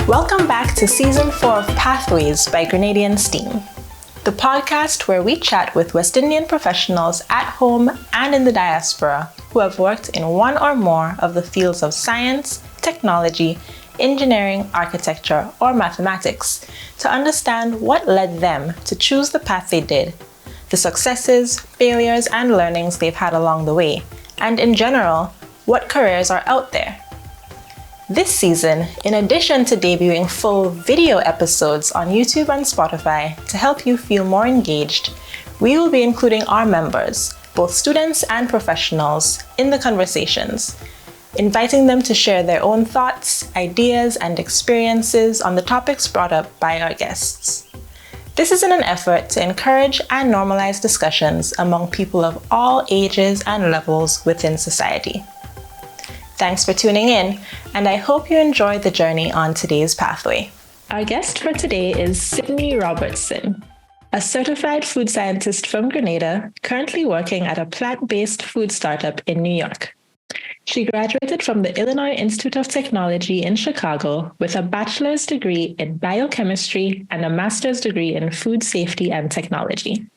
Welcome back to Season 4 of Pathways by Grenadian STEAM, the podcast where we chat with West Indian professionals at home and in the diaspora who have worked in one or more of the fields of science, technology, engineering, architecture, or mathematics to understand what led them to choose the path they did, the successes, failures, and learnings they've had along the way, and in general, what careers are out there. This season, in addition to debuting full video episodes on YouTube and Spotify to help you feel more engaged, we will be including our members, both students and professionals, in the conversations, inviting them to share their own thoughts, ideas, and experiences on the topics brought up by our guests. This is in an effort to encourage and normalize discussions among people of all ages and levels within society. Thanks for tuning in, and I hope you enjoy the journey on today's pathway. Our guest for today is Sydney Robertson, a certified food scientist from Grenada, currently working at a plant-based food startup in New York. She graduated from the Illinois Institute of Technology in Chicago with a bachelor's degree in biochemistry and a master's degree in food safety and technology.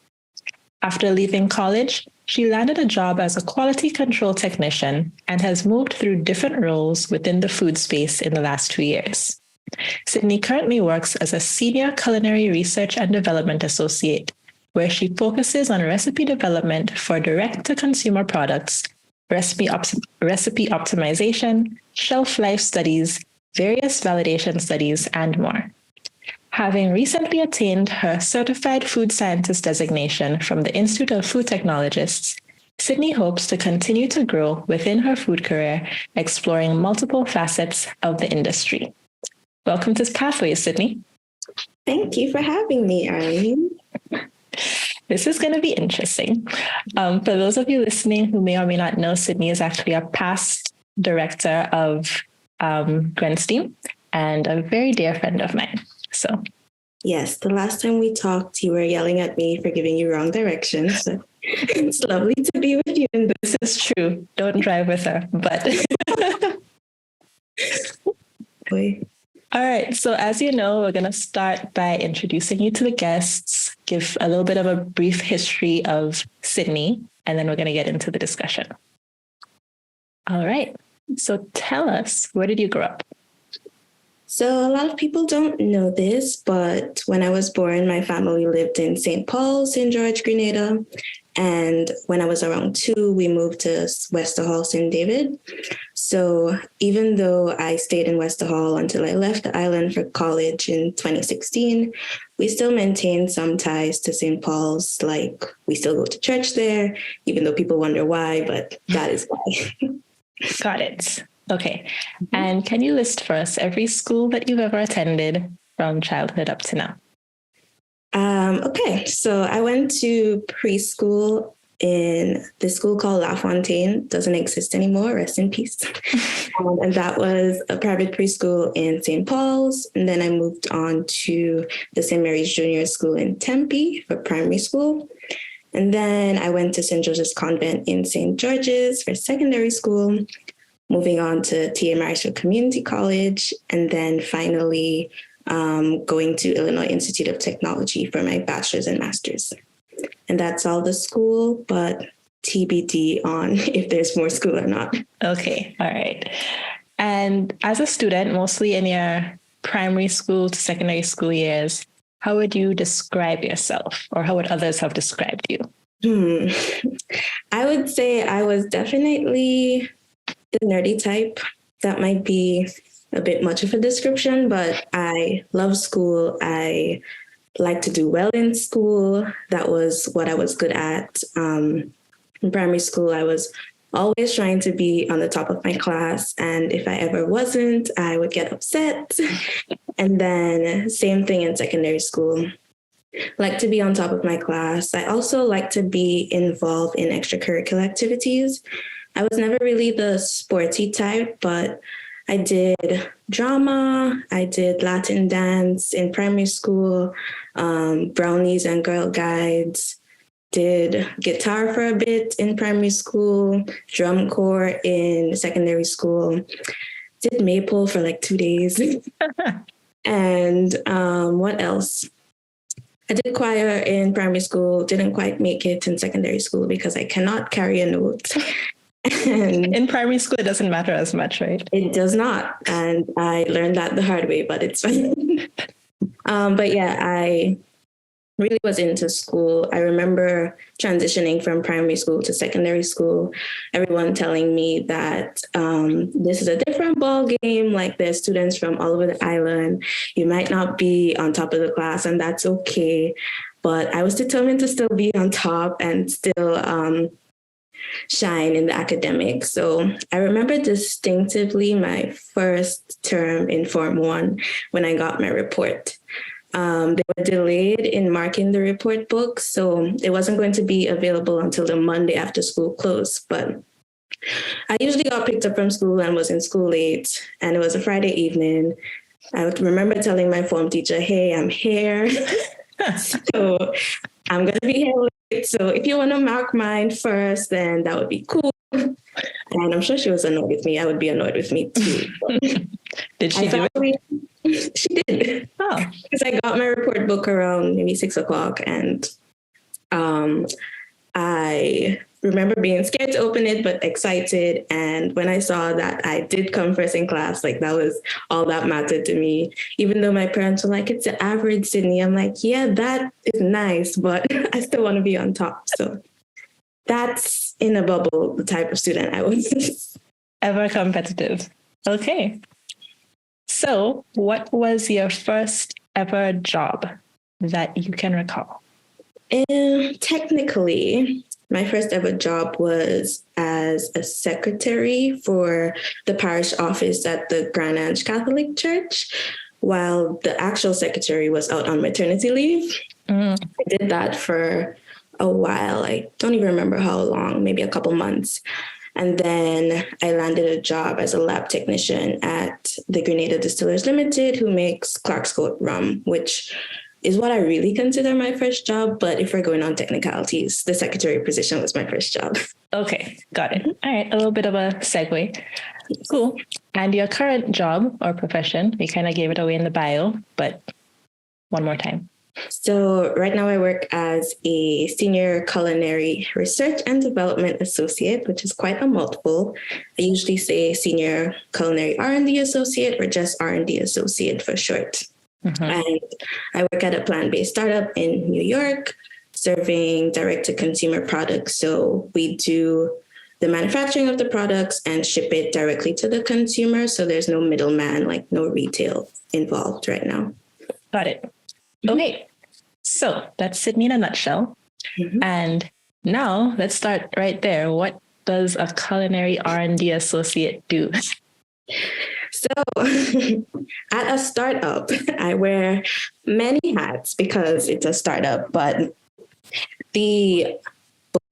After leaving college, she landed a job as a quality control technician and has moved through different roles within the food space in the last 2 years. Sydney currently works as a senior culinary research and development associate, where she focuses on recipe development for direct-to-consumer products, recipe optimization, shelf life studies, various validation studies, and more. Having recently attained her Certified Food Scientist designation from the Institute of Food Technologists, Sydney hopes to continue to grow within her food career, exploring multiple facets of the industry. Welcome to Pathways, Sydney. Thank you for having me, Arlene. This is going to be interesting. For those of you listening who may or may not know, Sydney is actually a past director of GrenSTEAM and a very dear friend of mine. So, yes, the last time we talked, you were yelling at me for giving you wrong directions. So it's lovely to be with you. And this is true. Don't drive with her, but. Boy. All right. So as you know, we're going to start by introducing you to the guests, give a little bit of a brief history of Sydney, and then we're going to get into the discussion. All right. So tell us, where did you grow up? So a lot of people don't know this, but when I was born, my family lived in St. Paul, St. George, Grenada. And when I was around 2, we moved to Westerhall, St. David. So even though I stayed in Westerhall until I left the island for college in 2016, we still maintain some ties to St. Paul's. Like, we still go to church there, even though people wonder why, but that is why. Got it. Okay. And can you list for us every school that you've ever attended from childhood up to now? Okay. So I went to preschool in this school called La Fontaine. Doesn't exist anymore. Rest in peace. And that was a private preschool in St. Paul's. And then I moved on to the St. Mary's Junior School in Tempe for primary school. And then I went to St. Joseph's Convent in St. George's for secondary school, moving on to T.A. Marshall Community College, and then finally going to Illinois Institute of Technology for my bachelor's and master's. And that's all the school, but TBD on if there's more school or not. Okay, all right. And as a student, mostly in your primary school to secondary school years, how would you describe yourself, or how would others have described you? I would say I was definitely the nerdy type. That might be a bit much of a description, but I love school. I like to do well in school. That was what I was good at. In primary school, I was always trying to be on the top of my class. And if I ever wasn't, I would get upset. And then same thing in secondary school. Like to be on top of my class. I also like to be involved in extracurricular activities. I was never really the sporty type, but I did drama, I did Latin dance in primary school, brownies and Girl Guides, did guitar for a bit in primary school, drum corps in secondary school, did maple for like 2 days. And what else? I did choir in primary school, didn't quite make it in secondary school because I cannot carry a note. And in primary school, it doesn't matter as much, right? It does not. And I learned that the hard way, but it's fine. But yeah, I really was into school. I remember transitioning from primary school to secondary school, everyone telling me that this is a different ball game. Like there's students from all over the island. You might not be on top of the class, and that's okay. But I was determined to still be on top and still shine in the academics. So I remember distinctively my first term in Form 1 when I got my report. They were delayed in marking the report book, so it wasn't going to be available until the Monday after school closed. But I usually got picked up from school and was in school late, and it was a Friday evening. I remember telling my form teacher, "Hey, I'm here." So I'm going to be here late. So if you want to mark mine first, then that would be cool. And I'm sure she was annoyed with me. I would be annoyed with me too. Did she do it? She did. Oh. Because I got my report book around maybe 6:00, and I remember being scared to open it, but excited. And when I saw that I did come first in class, like that was all that mattered to me. Even though my parents were like, "It's the average, Sydney." I'm like, yeah, that is nice, but I still want to be on top. So that's in a bubble, the type of student I was. Ever competitive. Okay. So what was your first ever job that you can recall? Technically, my first ever job was as a secretary for the parish office at the Grenadian Catholic Church, while the actual secretary was out on maternity leave. I did that for a while. I don't even remember how long, maybe a couple months. And then I landed a job as a lab technician at the Grenadian Distillers Limited, who makes Clark's Coat rum, which is what I really consider my first job. But if we're going on technicalities, the secretary position was my first job. Okay, got it. All right, a little bit of a segue. Cool. And your current job or profession, we kind of gave it away in the bio, but one more time. So right now I work as a senior culinary research and development associate, which is quite a mouthful. I usually say senior culinary R&D associate or just R&D associate for short. Mm-hmm. And I work at a plant-based startup in New York, serving direct-to-consumer products. So we do the manufacturing of the products and ship it directly to the consumer. So there's no middleman, like no retail involved right now. Got it. Okay, so that's Sydney in a nutshell. Mm-hmm. And now let's start right there. What does a culinary R&D associate do? So at a startup, I wear many hats because it's a startup, but the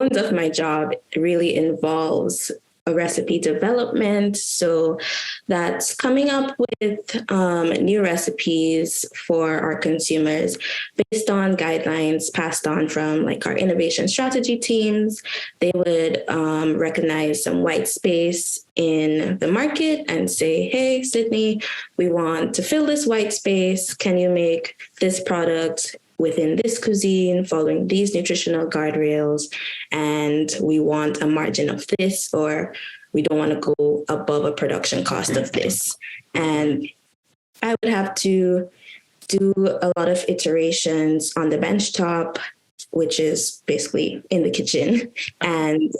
bones of my job really involves a recipe development. So that's coming up with new recipes for our consumers based on guidelines passed on from like our innovation strategy teams. They would recognize some white space in the market and say, "Hey, Sydney, we want to fill this white space. Can you make this product within this cuisine, following these nutritional guardrails, and we want a margin of this, or we don't want to go above a production cost of this." And I would have to do a lot of iterations on the benchtop, which is basically in the kitchen, and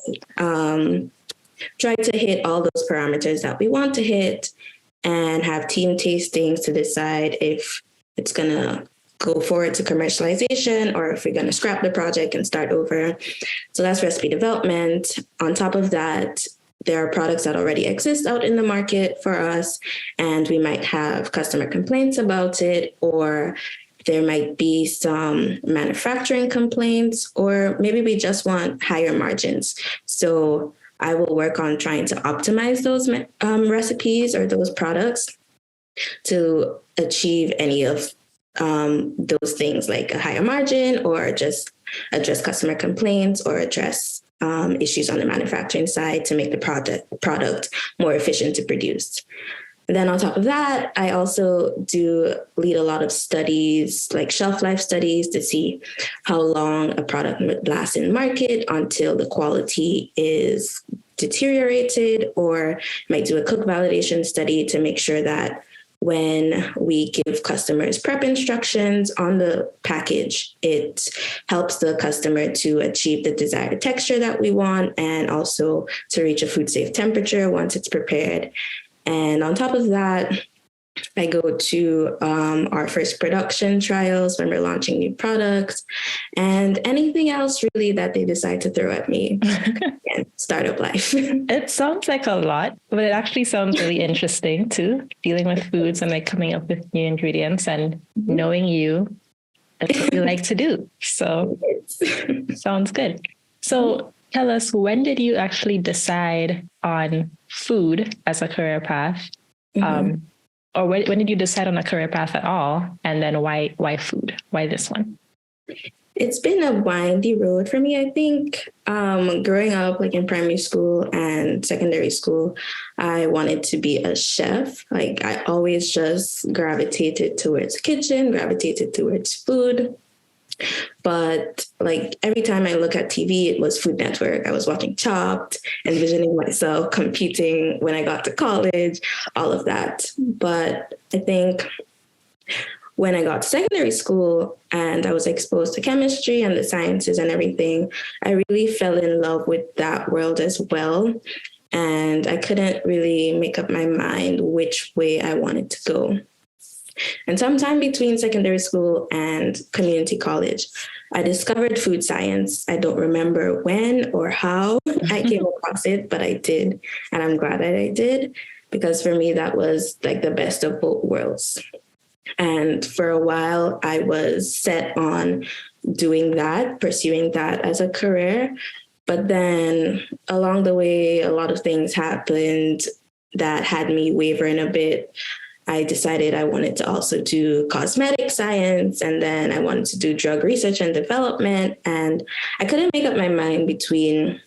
try to hit all those parameters that we want to hit and have team tastings to decide if it's going to go forward to commercialization or if we're going to scrap the project and start over. So that's recipe development. On top of that, there are products that already exist out in the market for us, and we might have customer complaints about it, or there might be some manufacturing complaints, or maybe we just want higher margins. So I will work on trying to optimize those recipes or those products to achieve any of those things, like a higher margin, or just address customer complaints, or address issues on the manufacturing side to make the product more efficient to produce. And then on top of that, I also do lead a lot of studies, like shelf life studies, to see how long a product would last in market until the quality is deteriorated, or might do a cook validation study to make sure that when we give customers prep instructions on the package, it helps the customer to achieve the desired texture that we want, and also to reach a food safe temperature once it's prepared. And on top of that, I go to our first production trials when we're launching new products, and anything else really that they decide to throw at me. Again, startup life. It sounds like a lot, but it actually sounds really interesting too, dealing with foods and like coming up with new ingredients, and knowing you, that's what you like to do. So sounds good. So tell us, when did you actually decide on food as a career path? Or when did you decide on a career path at all? And then why food? Why this one? It's been a windy road for me, I think. Growing up, like in primary school and secondary school, I wanted to be a chef. Like I always just gravitated towards kitchen, gravitated towards food. But like every time I look at TV, it was Food Network. I was watching Chopped, envisioning myself competing when I got to college, all of that. But I think when I got to secondary school and I was exposed to chemistry and the sciences and everything, I really fell in love with that world as well. And I couldn't really make up my mind which way I wanted to go. And sometime between secondary school and community college, I discovered food science. I don't remember when or how I came across it, but I did. And I'm glad that I did, because for me, that was like the best of both worlds. And for a while, I was set on doing that, pursuing that as a career. But then along the way, a lot of things happened that had me wavering a bit. I decided I wanted to also do cosmetic science, and then I wanted to do drug research and development. And I couldn't make up my mind between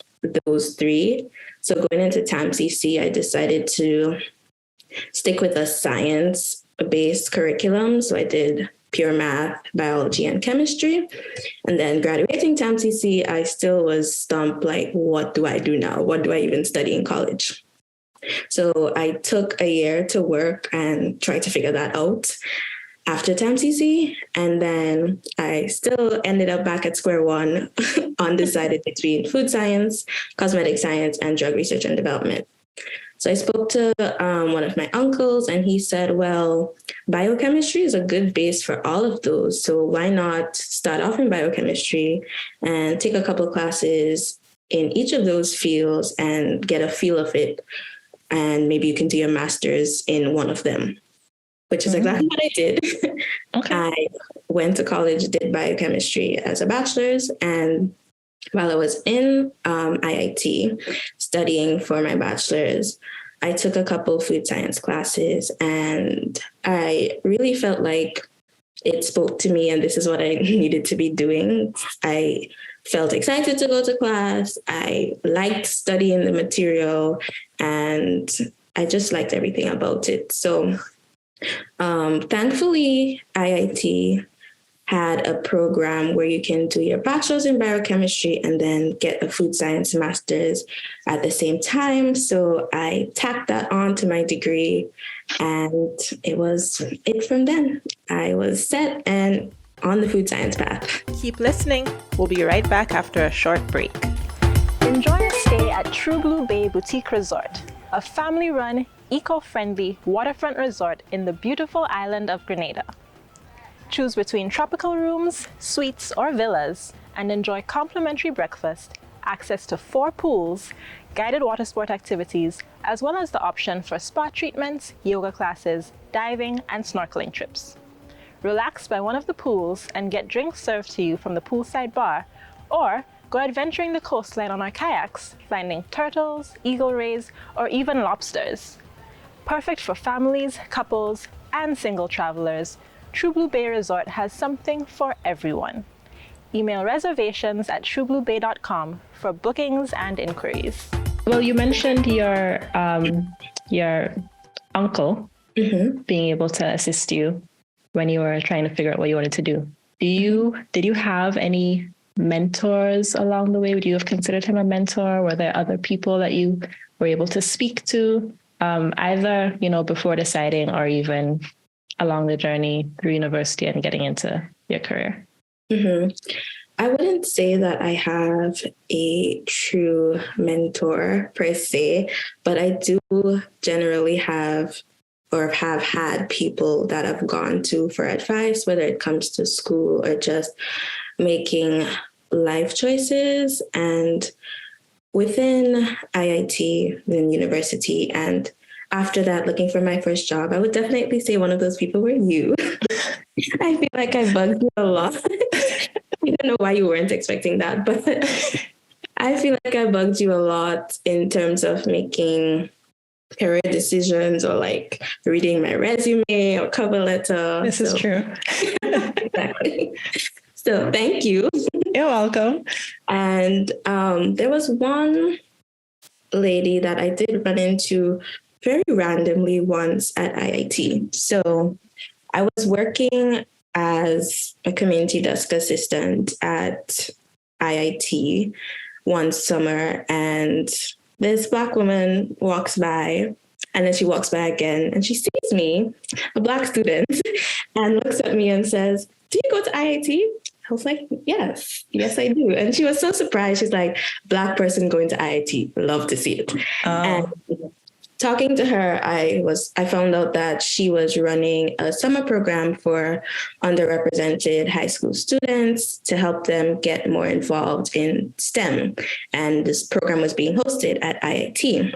those three. So going into TAMCC, I decided to stick with a science-based curriculum. So I did pure math, biology, and chemistry. And then graduating TAMCC, I still was stumped, like, what do I do now? What do I even study in college? So I took a year to work and try to figure that out after TAMCC. And then I still ended up back at square one, undecided between food science, cosmetic science, and drug research and development. So I spoke to one of my uncles, and he said, well, biochemistry is a good base for all of those. So why not start off in biochemistry and take a couple of classes in each of those fields and get a feel of it? And maybe you can do your master's in one of them, which is exactly what I did. Okay. I went to college, did biochemistry as a bachelor's. And while I was in IIT studying for my bachelor's, I took a couple food science classes, and I really felt like it spoke to me, and this is what I needed to be doing. I felt excited to go to class. I liked studying the material, and I just liked everything about it. So thankfully, IIT had a program where you can do your bachelor's in biochemistry and then get a food science master's at the same time. So I tacked that on to my degree, and it was it from then. I was set and on the food science path. Keep listening. We'll be right back after a short break. Enjoy a stay at True Blue Bay Boutique Resort, a family-run, eco-friendly waterfront resort in the beautiful island of Grenada. Choose between tropical rooms, suites, or villas, and enjoy complimentary breakfast, access to 4 pools, guided water sport activities, as well as the option for spa treatments, yoga classes, diving, and snorkeling trips. Relax by one of the pools and get drinks served to you from the poolside bar, or go adventuring the coastline on our kayaks, finding turtles, eagle rays, or even lobsters. Perfect for families, couples, and single travelers, True Blue Bay Resort has something for everyone. Email reservations at truebluebay.com for bookings and inquiries. Well, you mentioned your uncle being able to assist you when you were trying to figure out what you wanted to do. Did you have any mentors along the way? Would you have considered him a mentor? Were there other people that you were able to speak to, either, before deciding or even along the journey through university and getting into your career? I wouldn't say that I have a true mentor per se, but I do generally have had people that I've gone to for advice, whether it comes to school or just making life choices. And within IIT, then university, and after that, looking for my first job, I would definitely say one of those people were you. I feel like I bugged you a lot. I don't know why you weren't expecting that, but I feel like I bugged you a lot in terms of making career decisions or like reading my resume or cover letter. This is true. Exactly. So thank you. You're welcome. And there was one lady that I did run into very randomly once at IIT. So I was working as a community desk assistant at IIT one summer, and this Black woman walks by, and then she walks by again, and she sees me, a Black student, and looks at me and says, "Do you go to IIT?" I was like, yes, I do. And she was so surprised. She's like, Black person going to IIT, love to see it. And talking to her, I found out that she was running a summer program for underrepresented high school students to help them get more involved in STEM. And this program was being hosted at IIT.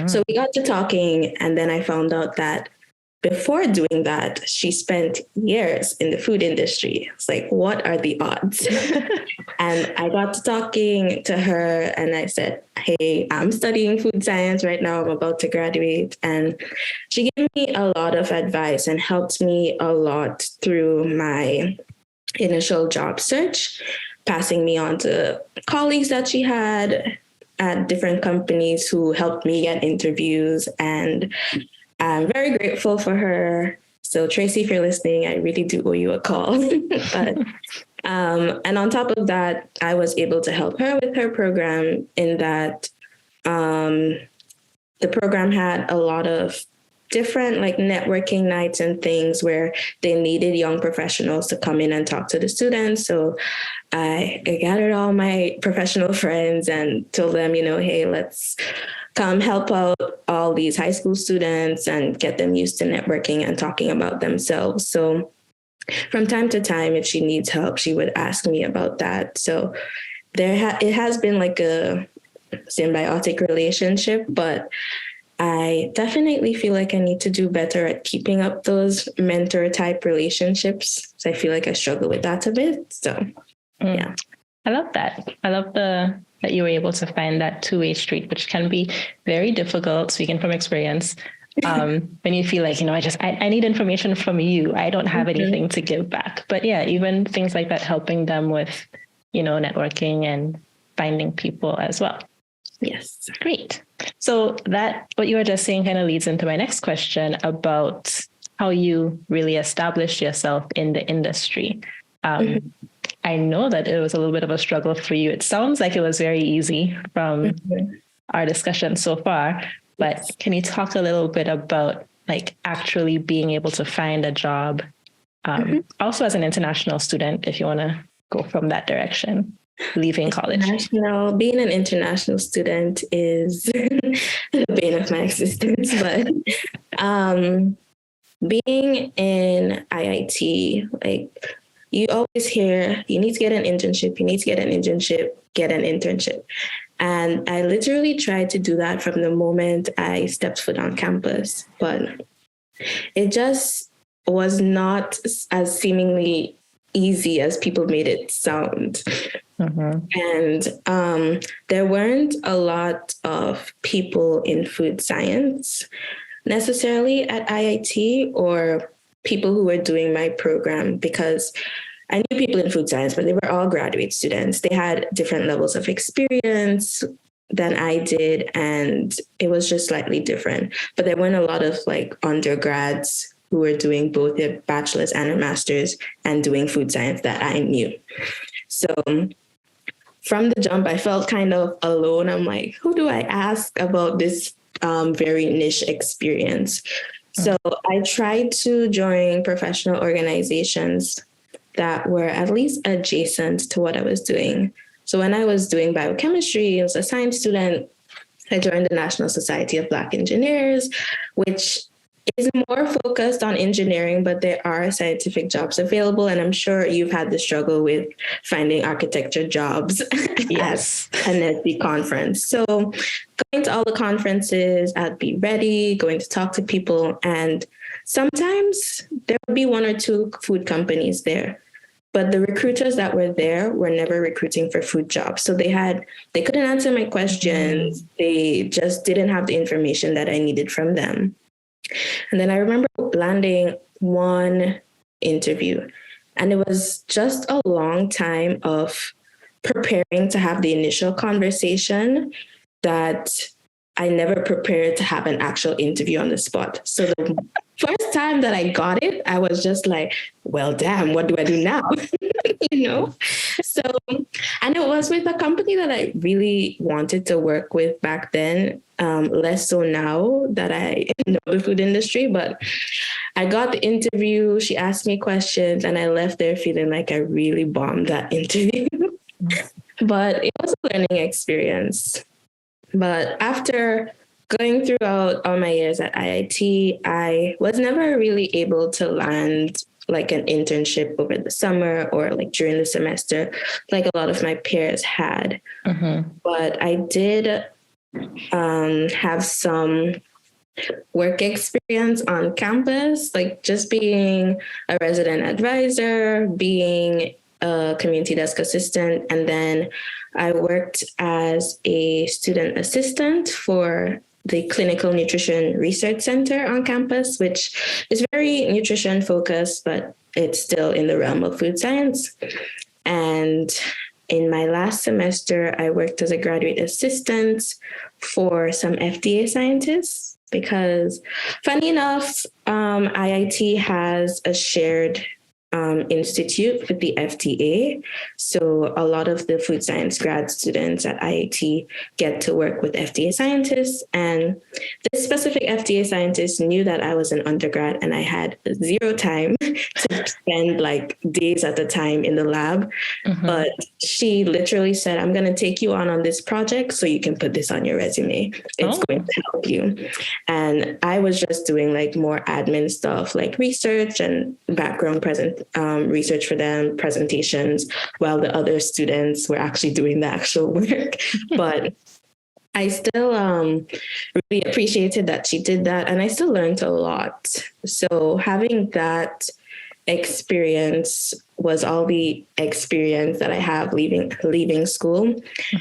So we got to talking, and then I found out that before doing that, she spent years in the food industry. It's like, what are the odds? And I got to talking to her, and I said, hey, I'm studying food science right now. I'm about to graduate. And she gave me a lot of advice and helped me a lot through my initial job search, passing me on to colleagues that she had at different companies who helped me get interviews. And I'm very grateful for her. So Tracy, if you're listening, I really do owe you a call. But and on top of that, I was able to help her with her program in that the program had a lot of different like networking nights and things where they needed young professionals to come in and talk to the students. So I gathered all my professional friends and told them, hey, let's come help out all these high school students and get them used to networking and talking about themselves. So from time to time, if she needs help, she would ask me about that. So it has been like a symbiotic relationship, but I definitely feel like I need to do better at keeping up those mentor type relationships. So I feel like I struggle with that a bit. So, yeah. I love that. I love that you were able to find that two-way street, which can be very difficult, speaking from experience. When you feel like, I need information from you. I don't have anything to give back. But yeah, even things like that, helping them with, networking and finding people as well. Yes. Great. So what you were just saying kind of leads into my next question about how you really established yourself in the industry. I know that it was a little bit of a struggle for you. It sounds like it was very easy from our discussion so far, but can you talk a little bit about like actually being able to find a job, also as an international student, if you want to go from that direction, leaving college? Being an international student is the bane of my existence, but being in IIT, like you always hear, you need to get an internship, get an internship. And I literally tried to do that from the moment I stepped foot on campus, but it just was not as seemingly easy as people made it sound. And there weren't a lot of people in food science necessarily at IIT or people who were doing my program, because I knew people in food science, but they were all graduate students. They had different levels of experience, than I did, and it was just slightly different. But there weren't a lot of like undergrads who were doing both their bachelor's and a master's and doing food science that I knew. So from the jump, I felt kind of alone. I'm like, who do I ask about this very niche experience? So I tried to join professional organizations that were at least adjacent to what I was doing. So when I was doing biochemistry, I was a science student, I joined the National Society of Black Engineers, which is more focused on engineering, but there are scientific jobs available. And I'm sure you've had the struggle with finding architecture jobs Yes. at an NSD conference. So going to all the conferences, I'd be ready, going to talk to people. And sometimes there would be one or two food companies there. But the recruiters that were there were never recruiting for food jobs. So they couldn't answer my questions. They just didn't have the information that I needed from them. And then I remember landing one interview, and it was just a long time of preparing to have the initial conversation that I never prepared to have an actual interview on the spot. So the first time that I got it, I was just like, well, damn, what do I do now? So, and it was with a company that I really wanted to work with back then, less so now that I know the food industry, but I got the interview, she asked me questions, and I left there feeling like I really bombed that interview. But it was a learning experience. But after going throughout all my years at IIT, I was never really able to land like an internship over the summer or like during the semester, like a lot of my peers had. But I did have some work experience on campus, like just being a resident advisor, being a community desk assistant, and then I worked as a student assistant for the Clinical Nutrition Research Center on campus, which is very nutrition focused, but it's still in the realm of food science. And in my last semester, I worked as a graduate assistant for some FDA scientists because, funny enough, IIT has a shared institute with the FDA. So a lot of the food science grad students at IIT get to work with FDA scientists. And this specific FDA scientist knew that I was an undergrad and I had zero time to spend like days at a time in the lab. But she literally said, I'm going to take you on this project so you can put this on your resume. It's going to help you. And I was just doing like more admin stuff, like research and background research for them, presentations, while the other students were actually doing the actual work. But I still really appreciated that she did that, and I still learned a lot. So having that experience was all the experience that I have leaving school.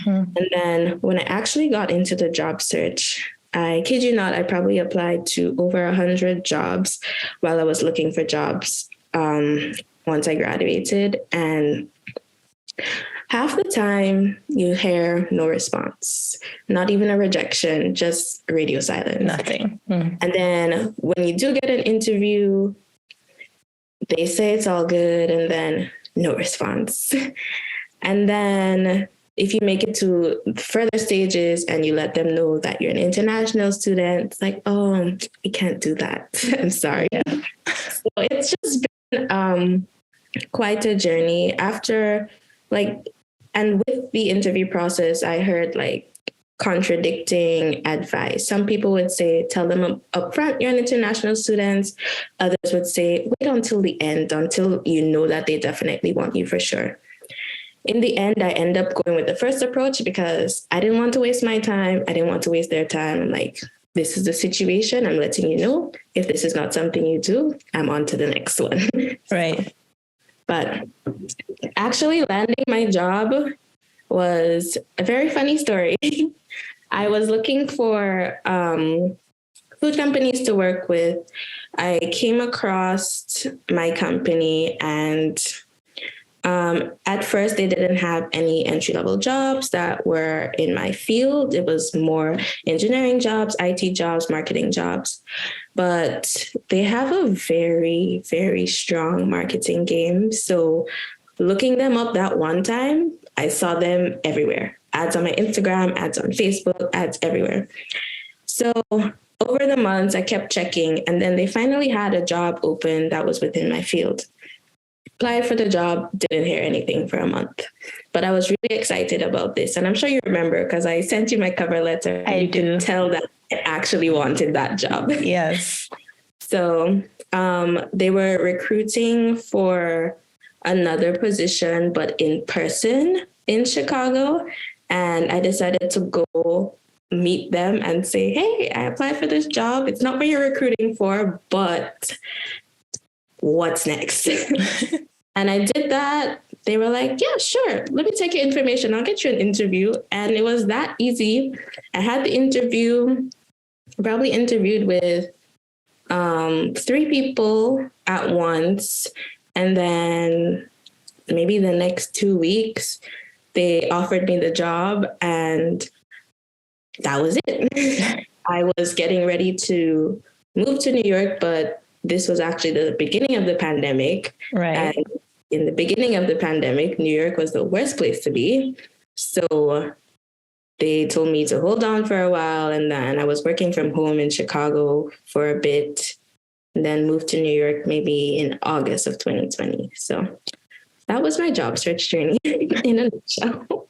And then when I actually got into the job search, I kid you not, I probably applied to over 100 jobs while I was looking for jobs once I graduated. And half the time you hear no response, not even a rejection, just radio silence. Nothing. And then when you do get an interview, they say it's all good, and then no response. And then if you make it to further stages and you let them know that you're an international student, it's like, oh, we can't do that. I'm sorry. So it's just been quite a journey. After and with the interview process, I heard like contradicting advice. Some people would say, tell them up front you're an international student. Others would say, wait until the end, until you know that they definitely want you for sure. In the end, I end up going with the first approach because I didn't want to waste my time. I didn't want to waste their time. I'm like, this is the situation. I'm letting you know. If this is not something you do, I'm on to the next one. Right. But actually landing my job was a very funny story. I was looking for food companies to work with. I came across my company and At first, they didn't have any entry-level jobs that were in my field. It was more engineering jobs, IT jobs, marketing jobs. But they have a very, very strong marketing game. So looking them up that one time, I saw them everywhere. Ads on my Instagram, ads on Facebook, ads everywhere. So over the months, I kept checking, and then they finally had a job open that was within my field. Applied for the job, didn't hear anything for a month. But I was really excited about this. And I'm sure you remember because I sent you my cover letter. I do. Could tell that I actually wanted that job. Yes. So they were recruiting for another position, but in person in Chicago. And I decided to go meet them and say, hey, I applied for this job. It's not what you're recruiting for, but what's next? And I did that. They were like, yeah, sure. Let me take your information. I'll get you an interview. And it was that easy. I had the interview, probably interviewed with 3 people at once. And then maybe the next 2 weeks, they offered me the job, and that was it. I was getting ready to move to New York, but this was actually the beginning of the pandemic. Right. And in the beginning of the pandemic, New York was the worst place to be. So they told me to hold on for a while. And then I was working from home in Chicago for a bit, and then moved to New York maybe in August of 2020. So that was my job search journey in a nutshell.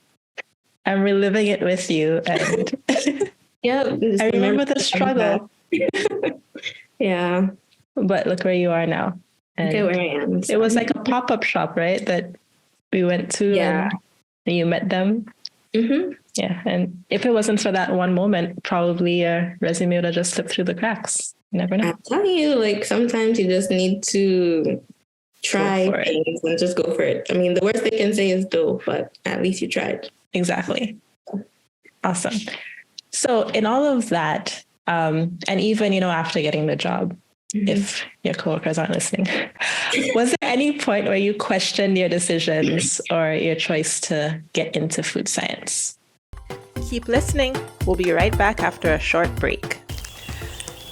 I'm reliving it with you. And yeah, I remember the struggle. Yeah. But look where you are now. And okay, where I am. So. It was like a pop-up shop, right? That we went to, and you met them. Mm-hmm. Yeah. And if it wasn't for that one moment, probably your resume would have just slipped through the cracks. You never know. I'm telling you, like, sometimes you just need to try things and just go for it. I mean, the worst they can say is no, but at least you tried. Exactly. Awesome. So in all of that, and even, after getting the job, if your coworkers aren't listening, was there any point where you questioned your decisions or your choice to get into food science? Keep listening. We'll be right back after a short break.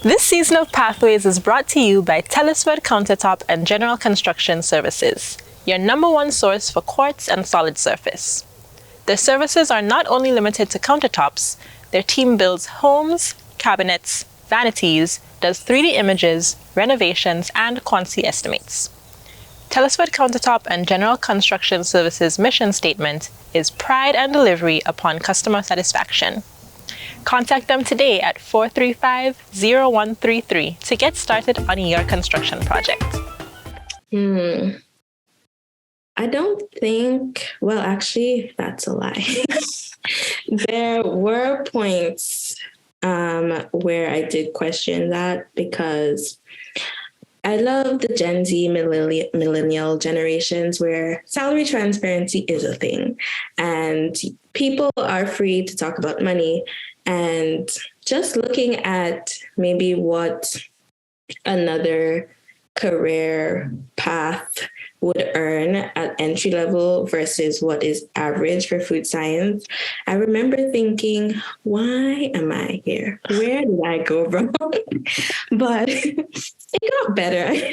This season of Pathways is brought to you by Telesford Countertop and General Construction Services, your #1 source for quartz and solid surface. Their services are not only limited to countertops, their team builds homes, cabinets, vanities, does 3D images, renovations, and quantity estimates. Telesford Countertop and General Construction Services' mission statement is pride and delivery upon customer satisfaction. Contact them today at 435-0133 to get started on your construction project. I don't think, well, actually, that's a lie. There were points where I did question that, because I love the Gen Z millennial generations where salary transparency is a thing and people are free to talk about money. And just looking at maybe what another career path would earn at entry level versus what is average for food science, I remember thinking, why am I here? Where did I go wrong? But it got better.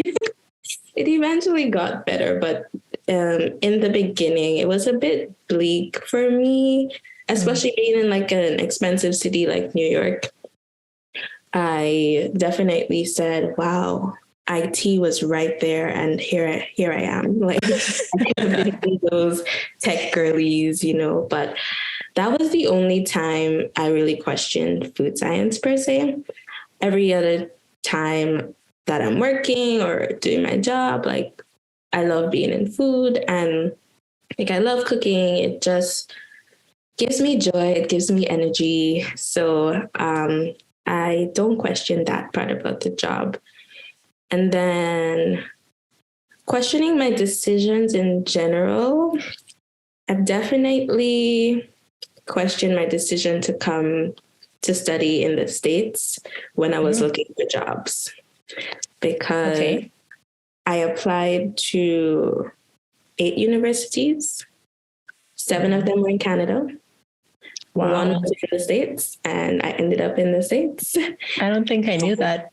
It eventually got better, but in the beginning, it was a bit bleak for me, especially being in like an expensive city like New York. I definitely said, wow, IT was right there, and here I am. Like, I could have been those tech girlies, but that was the only time I really questioned food science per se. Every other time that I'm working or doing my job, like, I love being in food and like I love cooking. It just gives me joy. It gives me energy. So I don't question that part about the job. And then questioning my decisions in general, I've definitely questioned my decision to come to study in the States when I was looking for jobs, because I applied to 8 universities. 7 of them were in Canada. Wow. One was in the States, and I ended up in the States. I don't think I knew that.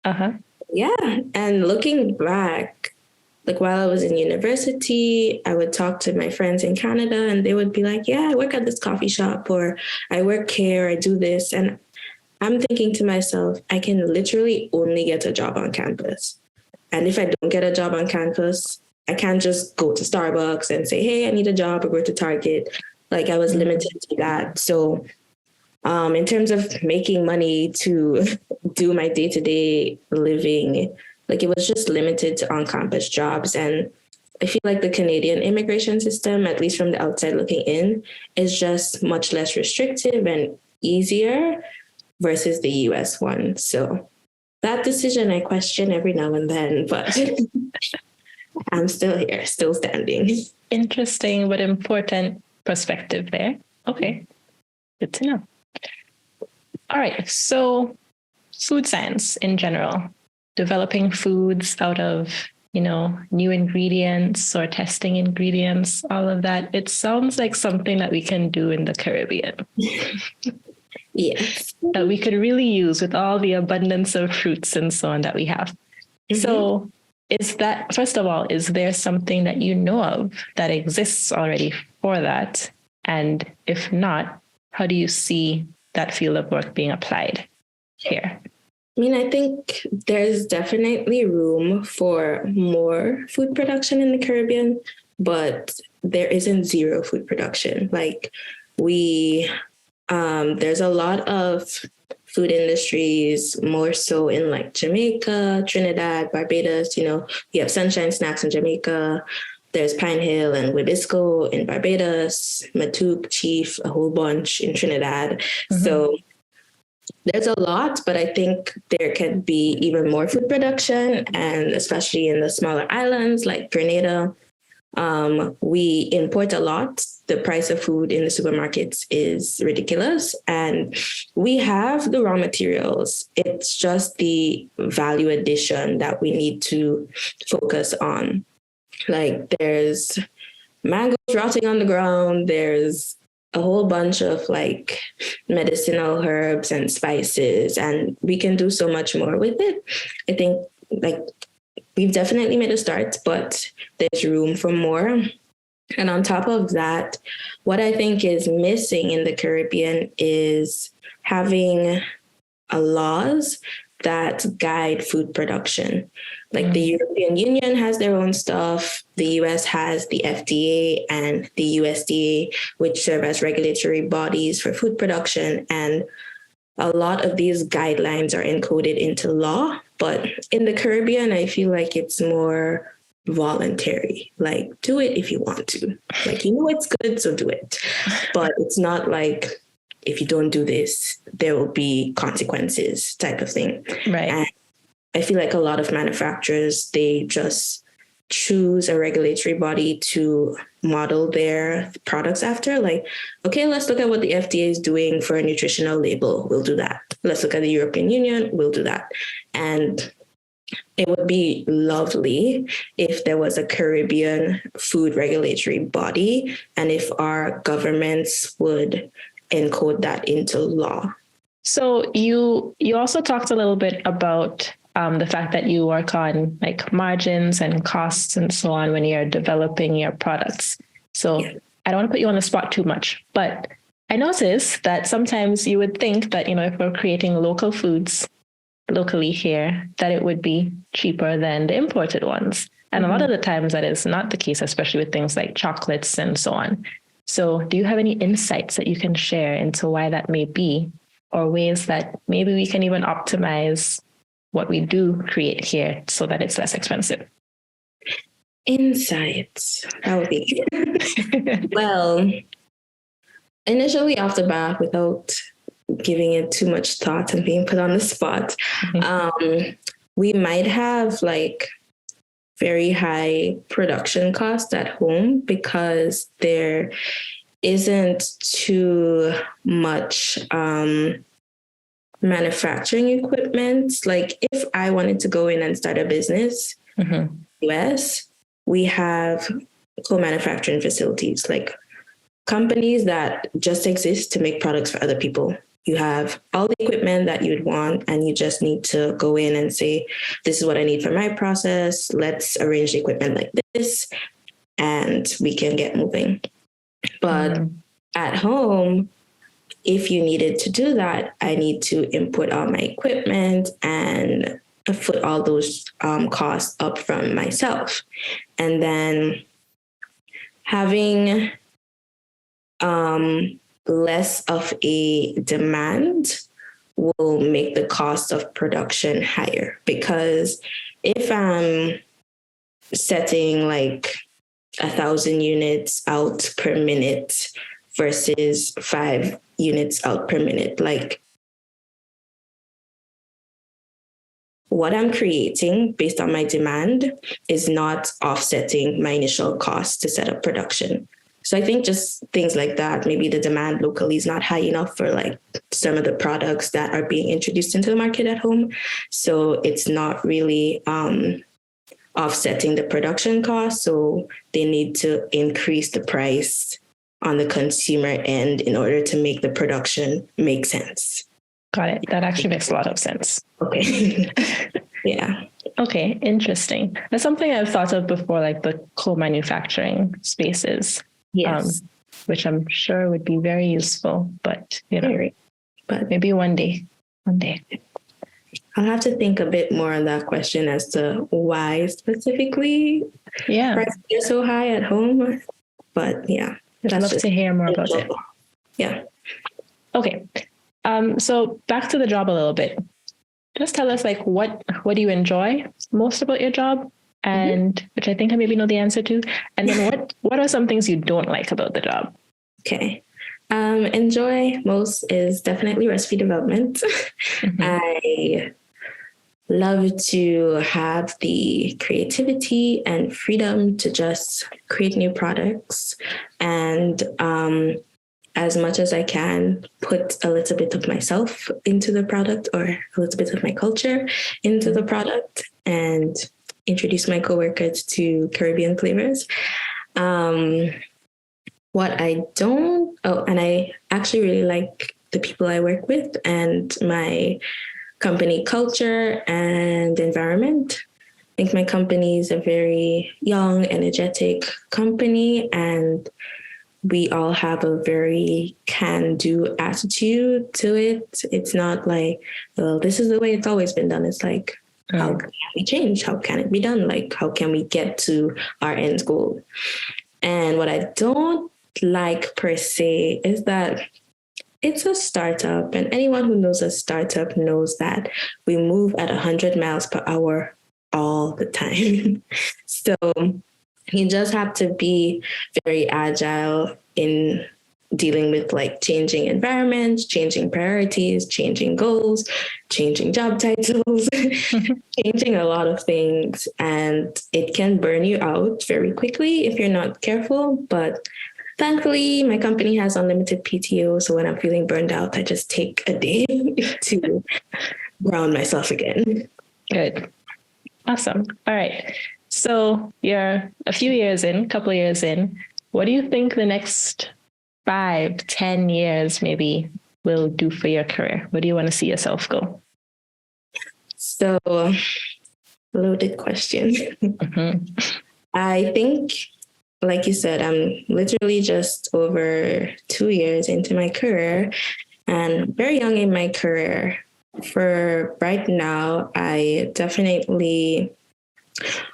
Uh-huh. Yeah. And looking back, like while I was in university, I would talk to my friends in Canada and they would be like, yeah, I work at this coffee shop, or I work here, I do this. And I'm thinking to myself, I can literally only get a job on campus. And if I don't get a job on campus, I can't just go to Starbucks and say, hey, I need a job, or go to Target. Like I was limited to that. So in terms of making money to do my day-to-day living, like it was just limited to on-campus jobs. And I feel like the Canadian immigration system, at least from the outside looking in, is just much less restrictive and easier versus the US one. So that decision I question every now and then, but I'm still here, still standing. Interesting but important perspective there. Okay, good to know. All right, so food science in general, developing foods out of, new ingredients or testing ingredients, all of that. It sounds like something that we can do in the Caribbean. Yes. That we could really use with all the abundance of fruits and so on that we have. Mm-hmm. So first of all, is there something that you know of that exists already for that? And if not, how do you see that field of work being applied here? I mean, I think there's definitely room for more food production in the Caribbean, but there isn't zero food production. Like there's a lot of food industries, more so in like Jamaica, Trinidad, Barbados. You have Sunshine Snacks in Jamaica. There's Pine Hill and Wibisco in Barbados, Matouk, Chief, a whole bunch in Trinidad. Mm-hmm. So there's a lot, but I think there can be even more food production, and especially in the smaller islands like Grenada. We import a lot. The price of food in the supermarkets is ridiculous, and we have the raw materials. It's just the value addition that we need to focus on. Like there's mangoes rotting on the ground. There's a whole bunch of like medicinal herbs and spices, and we can do so much more with it. I think like we've definitely made a start, but there's room for more. And on top of that, what I think is missing in the Caribbean is having laws that guide food production. Like the European Union has their own stuff. The US has the FDA and the USDA, which serve as regulatory bodies for food production. And a lot of these guidelines are encoded into law. But in the Caribbean, I feel like it's more voluntary. Like, do it if you want to. Like, it's good, so do it. But it's not like, if you don't do this, there will be consequences type of thing. Right. And I feel like a lot of manufacturers, they just choose a regulatory body to model their products after. Like, okay, let's look at what the FDA is doing for a nutritional label. We'll do that. Let's look at the European Union. We'll do that. And it would be lovely if there was a Caribbean food regulatory body, and if our governments would encode that into law. So you also talked a little bit about the fact that you work on like margins and costs and so on when you're developing your products. So yeah. I don't want to put you on the spot too much, but I noticed that sometimes you would think that, if we're creating local foods locally here, that it would be cheaper than the imported ones. And a lot of the times that is not the case, especially with things like chocolates and so on. So do you have any insights that you can share into why that may be, or ways that maybe we can even optimize what we do create here so that it's less expensive? Insights. That would be well, initially off the bat, without giving it too much thought and being put on the spot, we might have like very high production costs at home because there isn't too much manufacturing equipment. Like if I wanted to go in and start a business in the US, we have co-manufacturing facilities, like companies that just exist to make products for other people. You have all the equipment that you'd want, and you just need to go in and say, this is what I need for my process. Let's arrange the equipment like this, and we can get moving. But at home, if you needed to do that, I need to input all my equipment and foot all those costs up from myself. And then having less of a demand will make the cost of production higher, because if I'm setting like 1,000 units out per minute versus 5 units out per minute, like what I'm creating based on my demand is not offsetting my initial cost to set up production. So I think just things like that, maybe the demand locally is not high enough for like some of the products that are being introduced into the market at home. So it's not really offsetting the production cost. So they need to increase the price on the consumer end in order to make the production make sense. Got it. That actually makes a lot of sense. Okay. Yeah. Okay, interesting. That's something I've thought of before, like the co-manufacturing spaces. Yes. Which I'm sure would be very useful, but but maybe one day. I'll have to think a bit more on that question as to why specifically prices are so high at home. But yeah, I'd love to hear more about it. Yeah. Okay. So back to the job a little bit. Just tell us, like, what do you enjoy most about your job? And which I think I maybe know the answer to. And then what are some things you don't like about the job? Okay. Enjoy most is definitely recipe development. I love to have the creativity and freedom to just create new products, and as much as I can, put a little bit of myself into the product, or a little bit of my culture into the product, and introduce my coworkers to Caribbean flavors. What I don't, and I actually really like the people I work with and my company culture and environment. I think my company is a very young, energetic company, and we all have a very can-do attitude to it. It's not like, well, this is the way it's always been done. It's like, how can we change? How can it be done? Like, how can we get to our end goal? And what I don't like per se is that it's a startup, and anyone who knows a startup knows that we move at 100 miles per hour all the time. So you just have to be very agile in dealing with like changing environments, changing priorities, changing goals, changing job titles, changing a lot of things. And it can burn you out very quickly if you're not careful. But thankfully, my company has unlimited PTO. So when I'm feeling burned out, I just take a day to ground myself again. Good. Awesome. All right. So you're a couple of years in. What do you think the next 5-10 years maybe will do for your career? Where do you want to see yourself go? So, loaded question. I think, like you said, I'm literally just over 2 years into my career and very young in my career. For right now, I definitely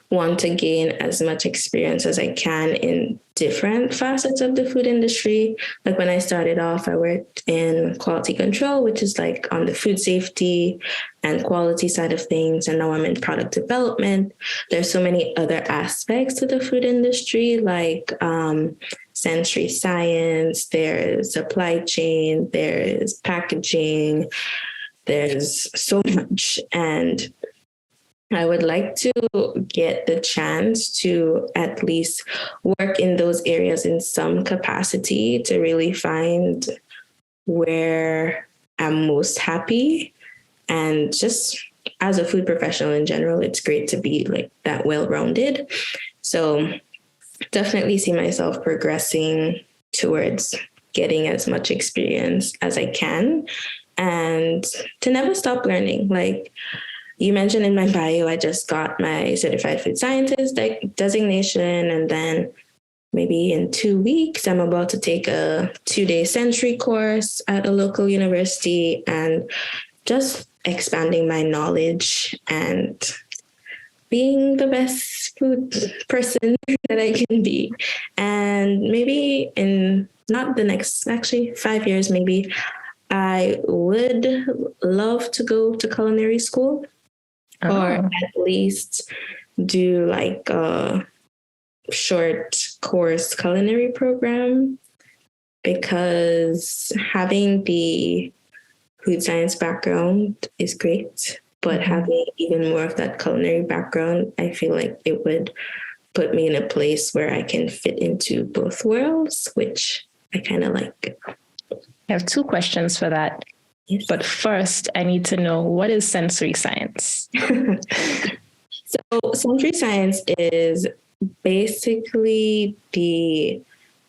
want to gain as much experience as I can in different facets of the food industry. Like when I started off, I worked in quality control, which is like on the food safety and quality side of things. And now I'm in product development. There's so many other aspects to the food industry, like sensory science, there's supply chain, there's packaging, there's so much. And I would like to get the chance to at least work in those areas in some capacity to really find where I'm most happy. And just as a food professional in general, it's great to be like that well-rounded. So definitely see myself progressing towards getting as much experience as I can and to never stop learning. Like you mentioned in my bio, I just got my certified food scientist designation, and then maybe in 2 weeks, I'm about to take a 2-day sensory course at a local university and just expanding my knowledge and being the best food person that I can be. And maybe in not the next, actually 5 years, maybe I would love to go to culinary school or at least do like a short course culinary program, because having the food science background is great, but having even more of that culinary background, I feel like it would put me in a place where I can fit into both worlds, which I kind of like. I have 2 questions for that. Yes. But first, I need to know, what is sensory science? So sensory science is basically the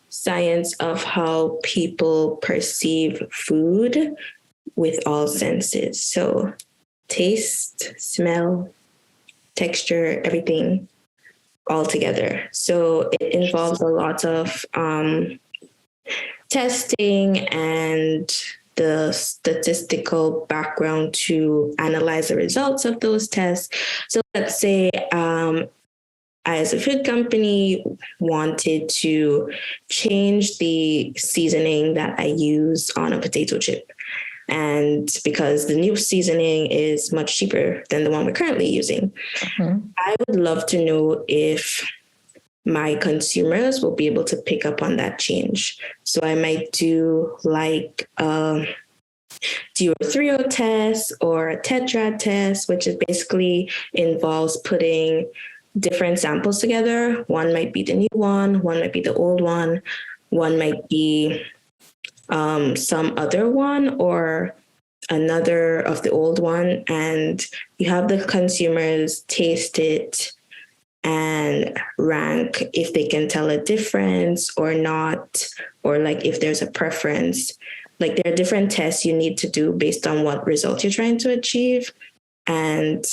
science of how people perceive food with all senses. So taste, smell, texture, everything all together. So it involves a lot of testing and the statistical background to analyze the results of those tests. So let's say as a food company wanted to change the seasoning that I use on a potato chip. And because the new seasoning is much cheaper than the one we're currently using, I would love to know if my consumers will be able to pick up on that change. So I might do like a 0-3 test or a tetrad test, which is basically involves putting different samples together. One might be the new one might be the old one might be some other one or another of the old one. And you have the consumers taste it and rank if they can tell a difference or not, or like if there's a preference. Like there are different tests you need to do based on what result you're trying to achieve. And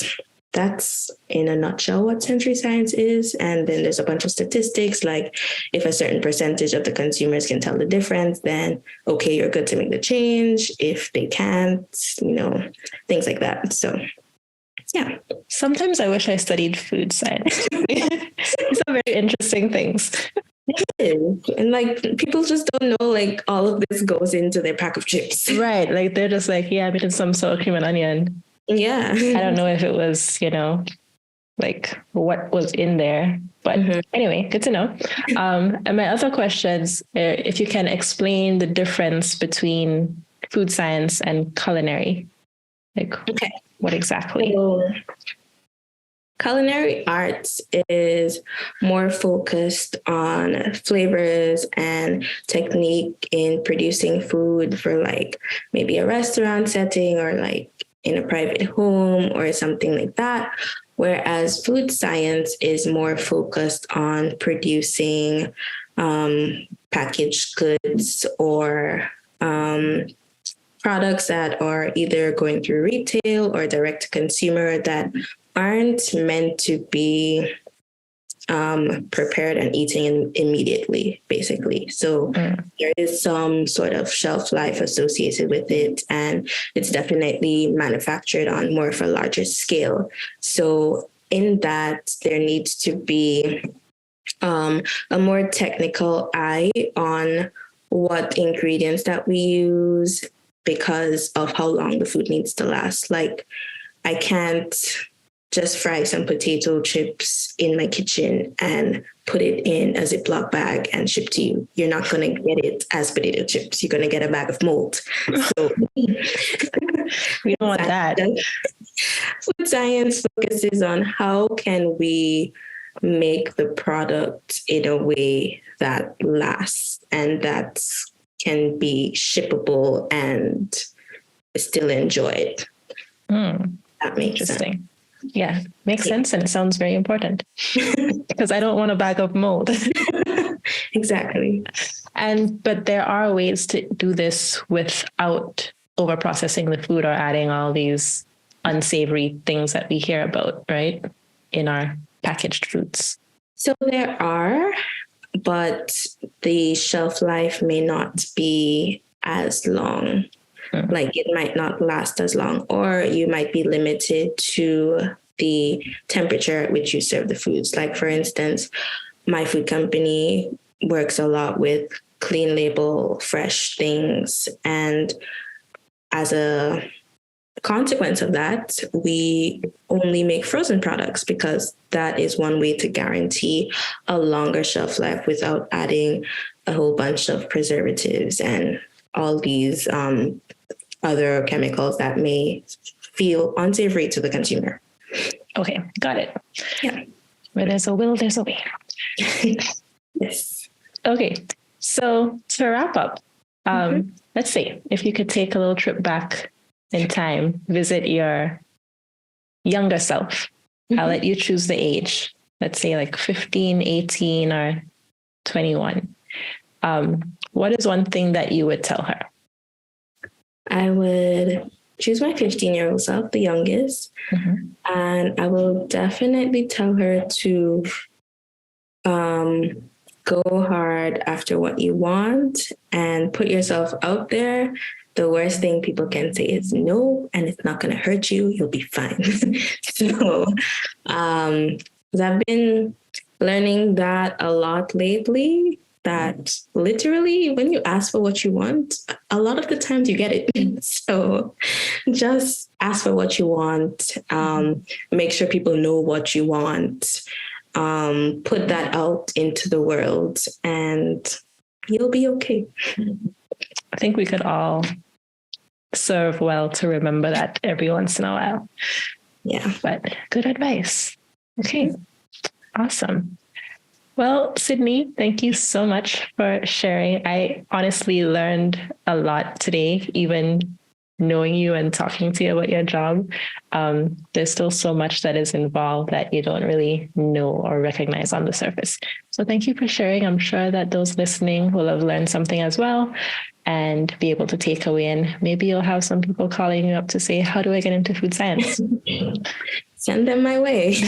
that's in a nutshell what sensory science is. And then there's a bunch of statistics, like if a certain percentage of the consumers can tell the difference, then okay, you're good to make the change. If they can't, things like that. So yeah. Sometimes I wish I studied food science. These are very interesting things. And like people just don't know like all of this goes into their pack of chips. Right. Like they're just like, yeah, I put in some sour cream and onion. Yeah. I don't know if it was, like what was in there. But anyway, good to know. And my other questions, if you can explain the difference between food science and culinary. Like, what exactly? So, culinary arts is more focused on flavors and technique in producing food for like maybe a restaurant setting or like in a private home or something like that. Whereas food science is more focused on producing packaged goods or products that are either going through retail or direct to consumer that aren't meant to be prepared and eaten immediately, basically. So there is some sort of shelf life associated with it, and it's definitely manufactured on more of a larger scale. So in that, there needs to be a more technical eye on what ingredients that we use because of how long the food needs to last. Like, I can't just fry some potato chips in my kitchen and put it in a Ziploc bag and ship to you. You're not going to get it as potato chips. You're going to get a bag of mold. So we don't want that. Food science focuses on how can we make the product in a way that lasts and that can be shippable and still enjoyed. That makes interesting. Yeah, makes sense, and it sounds very important because I don't want a bag of mold. Exactly. But there are ways to do this without overprocessing the food or adding all these unsavory things that we hear about, right, in our packaged foods. So there are, but the shelf life may not be as long. Like it might not last as long, or you might be limited to the temperature at which you serve the foods. Like, for instance, my food company works a lot with clean label, fresh things. And as a consequence of that, we only make frozen products because that is one way to guarantee a longer shelf life without adding a whole bunch of preservatives and all these other chemicals that may feel unsavory to the consumer. Okay, got it. Yeah. Where there's a will, there's a way. Yes. Okay, so to wrap up, let's say if you could take a little trip back in time, visit your younger self. I'll let you choose the age. Let's say like 15, 18, or 21. What is one thing that you would tell her? I would choose my 15-year-old self, the youngest, and I will definitely tell her to go hard after what you want and put yourself out there. The worst thing people can say is no, and it's not going to hurt you. You'll be fine. So I've been learning that a lot lately, that literally when you ask for what you want, a lot of the times you get it. So just ask for what you want. Make sure people know what you want. Put that out into the world and you'll be okay. I think we could all serve well to remember that every once in a while. Yeah. But good advice. Okay. Awesome. Well, Sydney, thank you so much for sharing. I honestly learned a lot today, even knowing you and talking to you about your job. There's still so much that is involved that you don't really know or recognize on the surface. So thank you for sharing. I'm sure that those listening will have learned something as well and be able to take away. And maybe you'll have some people calling you up to say, how do I get into food science? Send them my way.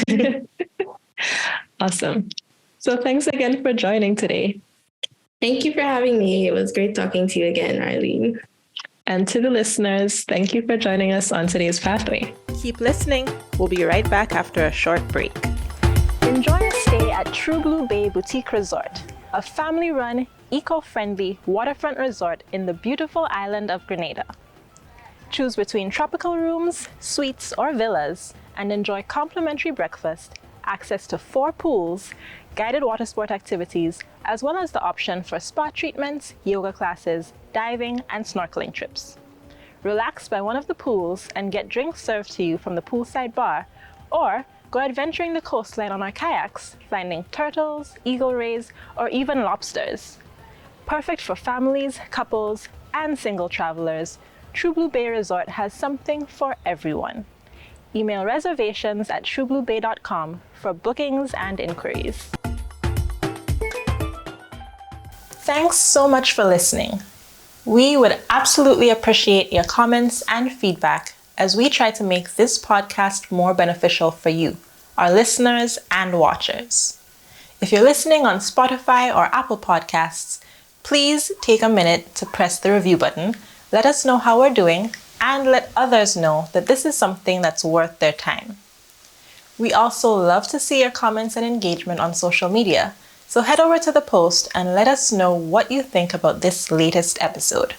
Awesome. So thanks again for joining today. Thank you for having me. It was great talking to you again, Arlene. And to the listeners, thank you for joining us on today's Pathway. Keep listening. We'll be right back after a short break. Enjoy a stay at True Blue Bay Boutique Resort, a family-run, eco-friendly waterfront resort in the beautiful island of Grenada. Choose between tropical rooms, suites, or villas, and enjoy complimentary breakfast, access to 4 pools, guided water sport activities, as well as the option for spa treatments, yoga classes, diving, and snorkeling trips. Relax by one of the pools and get drinks served to you from the poolside bar, or go adventuring the coastline on our kayaks, finding turtles, eagle rays, or even lobsters. Perfect for families, couples, and single travelers, True Blue Bay Resort has something for everyone. Email reservations at truebluebay.com for bookings and inquiries. Thanks so much for listening. We would absolutely appreciate your comments and feedback as we try to make this podcast more beneficial for you, our listeners and watchers. If you're listening on Spotify or Apple Podcasts, please take a minute to press the review button, let us know how we're doing, and let others know that this is something that's worth their time. We also love to see your comments and engagement on social media, so head over to the post and let us know what you think about this latest episode.